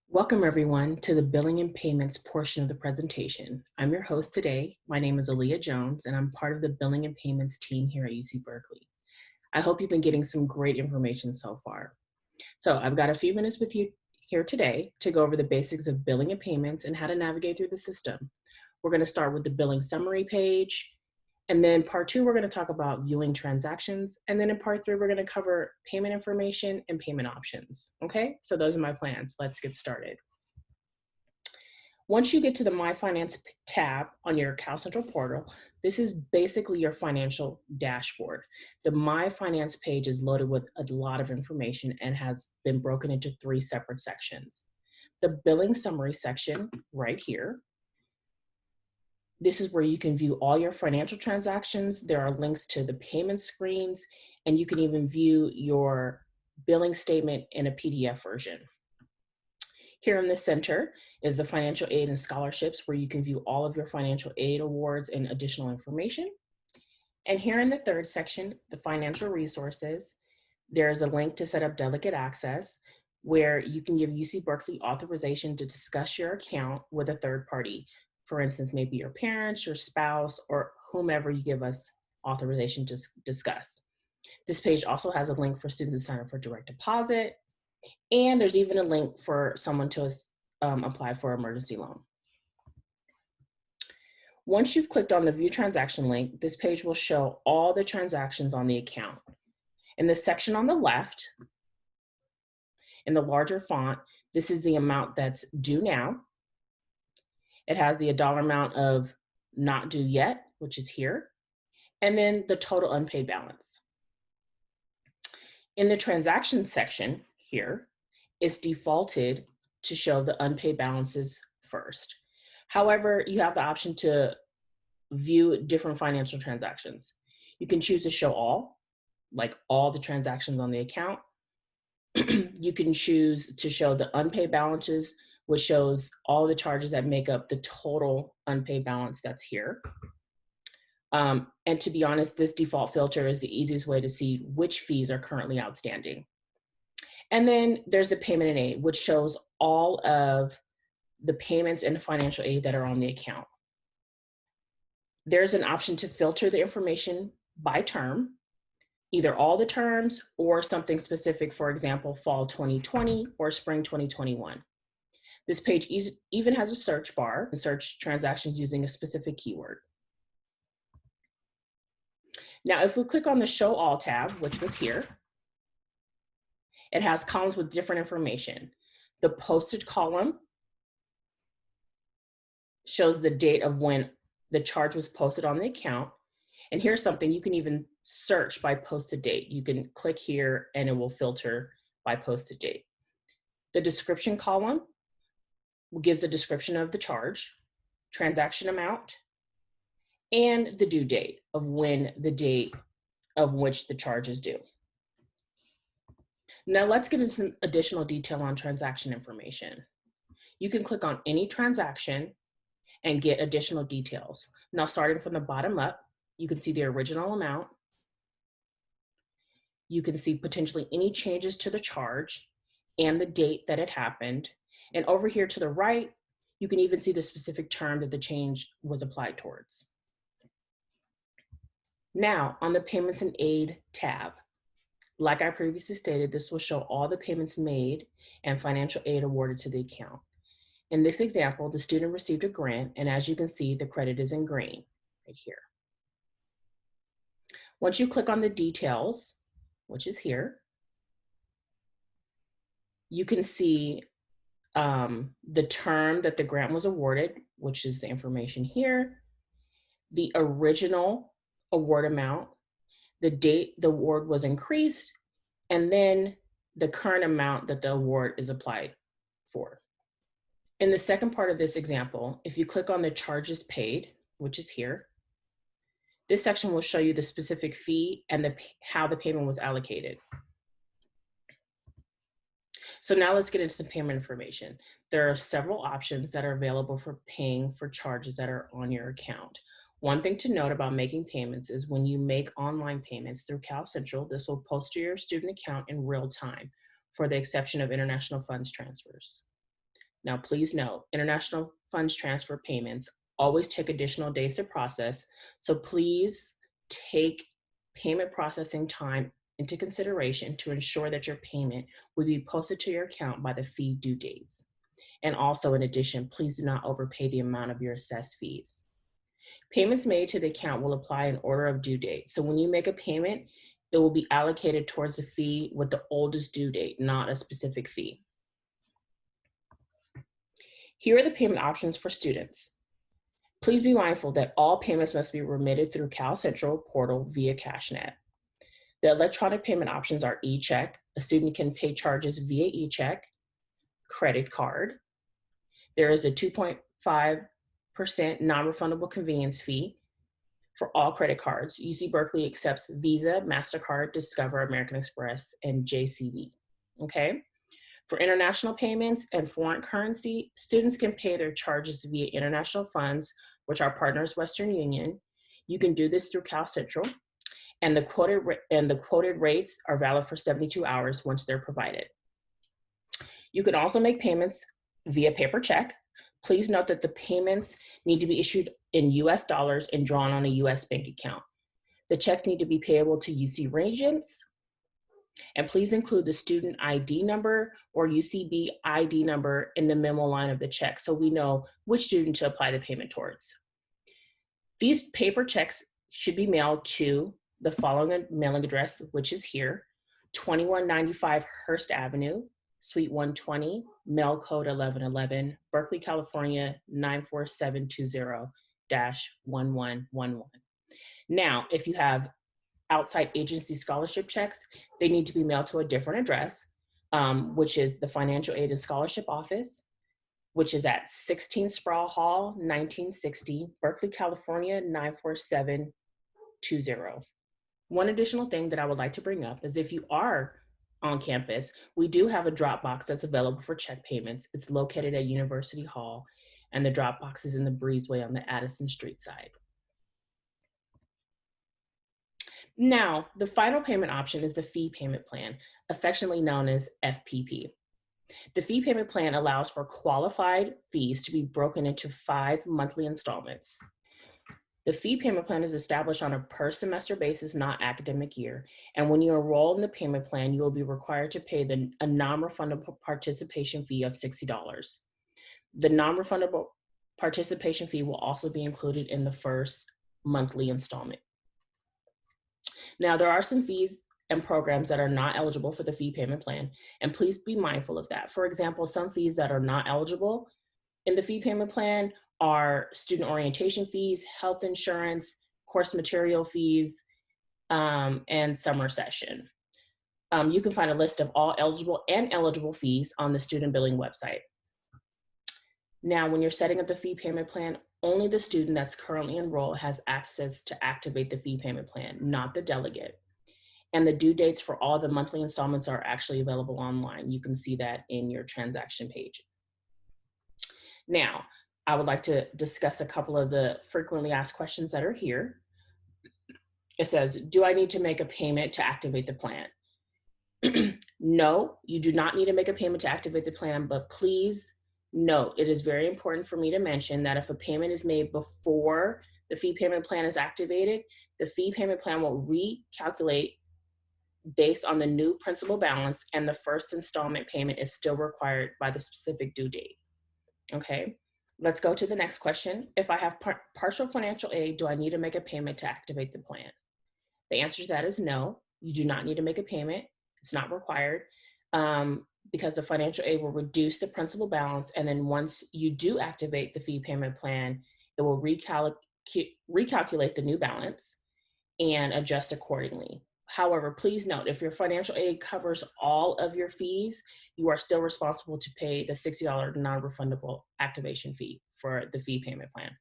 Welcome everyone to the billing and payments portion of the presentation. I'm your host today. My name is Aaliyah Jones and I'm part of the billing and payments team here at UC Berkeley. I hope you've been getting some great information so far. So I've got a few minutes with you here today to go over the basics of billing and payments and how to navigate through the system. We're going to start with the billing summary page. And then part two, we're going to talk about viewing transactions. And then in part three, we're going to cover payment information and payment options. Okay, so those are my plans. Let's get started. Once you get to the My Finance tab on your CalCentral portal, this is basically your financial dashboard. The My Finance page is loaded with a lot of information and has been broken into three separate sections. The billing summary section right here. This is where you can view all your financial transactions. There are links to the payment screens, and you can even view your billing statement in a PDF version. Here in the center is the financial aid and scholarships, where you can view all of your financial aid awards and additional information. And here in the third section, the financial resources, there's a link to set up delegate access, where you can give UC Berkeley authorization to discuss your account with a third party. For instance, maybe your parents, your spouse, or whomever you give us authorization to discuss. This page also has a link for students to sign up for direct deposit, and there's even a link for someone to apply for emergency loan. Once you've clicked on the View Transaction link, this page will show all the transactions on the account. In the section on the left, in the larger font, this is the amount that's due now. It has the dollar amount of not due yet, which is here, and then the total unpaid balance. In the transaction section here, it's defaulted to show the unpaid balances first. However, you have the option to view different financial transactions. You can choose to show all, like all the transactions on the account. You can choose to show the unpaid balances, which shows all the charges that make up the total unpaid balance that's here. And to be honest, this default filter is the easiest way to see which fees are currently outstanding. And then there's the payment and aid, which shows all of the payments and the financial aid that are on the account. There's an option to filter the information by term, either all the terms or something specific, for example, fall 2020 or spring 2021. This page even has a search bar and search transactions using a specific keyword. Now, if we click on the Show All tab, which was here, it has columns with different information. The posted column shows the date of when the charge was posted on the account. And here's something, you can even search by posted date. You can click here and it will filter by posted date. The description column gives a description of the charge, transaction amount, and the due date of when the date of which the charge is due. Now let's get into some additional detail on transaction information. You can click on any transaction and get additional details. Now, starting from the bottom up, you can see the original amount. You can see potentially any changes to the charge and the date that it happened. And over here to the right, you can even see the specific term that the change was applied towards. Now, on the Payments and Aid tab, like I previously stated, this will show all the payments made and financial aid awarded to the account. In this example, the student received a grant, and as you can see, the credit is in green right here. Once you click on the details, which is here, you can see the term that the grant was awarded, which is the information here, the original award amount, the date the award was increased, and then the current amount that the award is applied for. In the second part of this example, if you click on the charges paid, which is here, this section will show you the specific fee and how the payment was allocated. So now let's get into some payment information. There are several options that are available for paying for charges that are on your account. One thing to note about making payments is when you make online payments through CalCentral, this will post to your student account in real time, for the exception of international funds transfers. Now, please note, international funds transfer payments always take additional days to process, so please take payment processing time into consideration to ensure that your payment will be posted to your account by the fee due dates. And also, in addition, please do not overpay the amount of your assessed fees. Payments made to the account will apply in order of due date. So when you make a payment, it will be allocated towards a fee with the oldest due date, not a specific fee. Here are the payment options for students. Please be mindful that all payments must be remitted through CalCentral portal via CashNet. The electronic payment options are e-check. A student can pay charges via e-check, credit card. There is a 2.5% non-refundable convenience fee for all credit cards. UC Berkeley accepts Visa, MasterCard, Discover, American Express, and JCB, okay? For international payments and foreign currency, students can pay their charges via international funds, which our partners, Western Union. You can do this through CalCentral, and the quoted rates are valid for 72 hours once they're provided. You can also make payments via paper check. Please note that the payments need to be issued in US dollars and drawn on a US bank account. The checks need to be payable to UC Regents, and please include the student ID number or UCB ID number in the memo line of the check so we know which student to apply the payment towards. These paper checks should be mailed to the following mailing address, which is here, 2195 Hearst Avenue, Suite 120, mail code 1111, Berkeley, California, 94720-1111. Now, if you have outside agency scholarship checks, they need to be mailed to a different address, which is the Financial Aid and Scholarship Office, which is at 16 Sproul Hall, 1960, Berkeley, California, 94720. One additional thing that I would like to bring up is if you are on campus, we do have a drop box that's available for check payments. It's located at University Hall, and the drop box is in the breezeway on the Addison Street side. Now, the final payment option is the fee payment plan, affectionately known as FPP. The fee payment plan allows for qualified fees to be broken into 5 monthly installments. The fee payment plan is established on a per semester basis, not academic year. And when you enroll in the payment plan, you will be required to pay a non-refundable participation fee of $60. The non-refundable participation fee will also be included in the first monthly installment. Now, there are some fees and programs that are not eligible for the fee payment plan, and please be mindful of that. For example, some fees that are not eligible in the fee payment plan are student orientation fees, health insurance, course material fees, and summer session. You can find a list of all eligible and ineligible fees on the student billing website. Now, when you're setting up the fee payment plan, only the student that's currently enrolled has access to activate the fee payment plan, not the delegate. And the due dates for all the monthly installments are actually available online. You can see that in your transaction page. Now, I would like to discuss a couple of the frequently asked questions that are here. It says, do I need to make a payment to activate the plan? No, you do not need to make a payment to activate the plan, but please note, it is very important for me to mention that if a payment is made before the fee payment plan is activated, the fee payment plan will recalculate based on the new principal balance, and the first installment payment is still required by the specific due date. Okay, let's go to the next question. If I have partial financial aid, do I need to make a payment to activate the plan? The answer to that is no, you do not need to make a payment. It's not required. Because the financial aid will reduce the principal balance, and then once you do activate the fee payment plan, it will recalculate the new balance and adjust accordingly. However, please note, if your financial aid covers all of your fees, you are still responsible to pay the $60 non-refundable activation fee for the fee payment plan.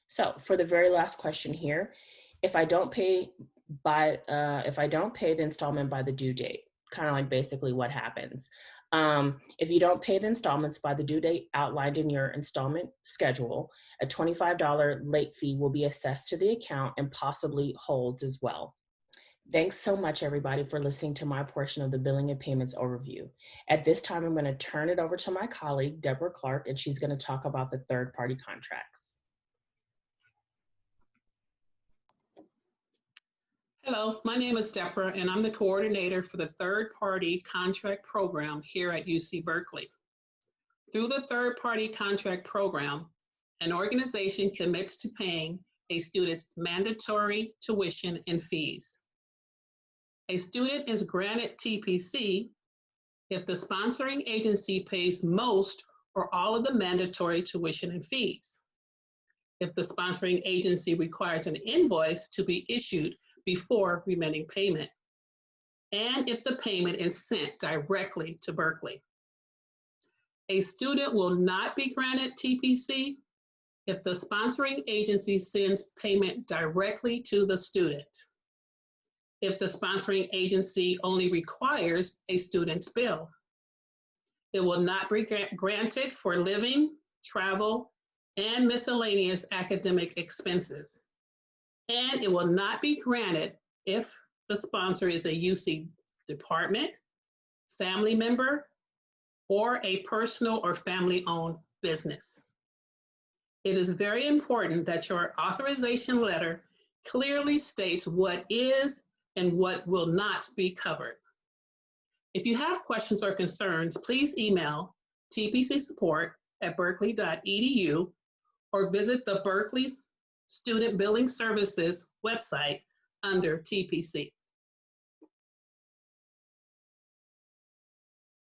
So for the very last question here, if I don't pay the installment by the due date, kind of like basically what happens. If you don't pay the installments by the due date outlined in your installment schedule, a $25 late fee will be assessed to the account and possibly holds as well. Thanks so much, everybody, for listening to my portion of the billing and payments overview. At this time, I'm going to turn it over to my colleague, Deborah Clark, and she's going to talk about the third-party contracts. Hello, my name is Deborah, and I'm the coordinator for the third-party contract program here at UC Berkeley. Through the third-party contract program, an organization commits to paying a student's mandatory tuition and fees. A student is granted TPC if the sponsoring agency pays most or all of the mandatory tuition and fees. If the sponsoring agency requires an invoice to be issued before remitting payment, and if the payment is sent directly to Berkeley. A student will not be granted TPC if the sponsoring agency sends payment directly to the student. If the sponsoring agency only requires a student's bill. It will not be granted for living, travel, and miscellaneous academic expenses. And it will not be granted if the sponsor is a UC department, family member, or a personal or family-owned business. It is very important that your authorization letter clearly states what is and what will not be covered. If you have questions or concerns, please email tpcsupport@berkeley.edu or visit the Berkeley Student Billing Services website under TPC.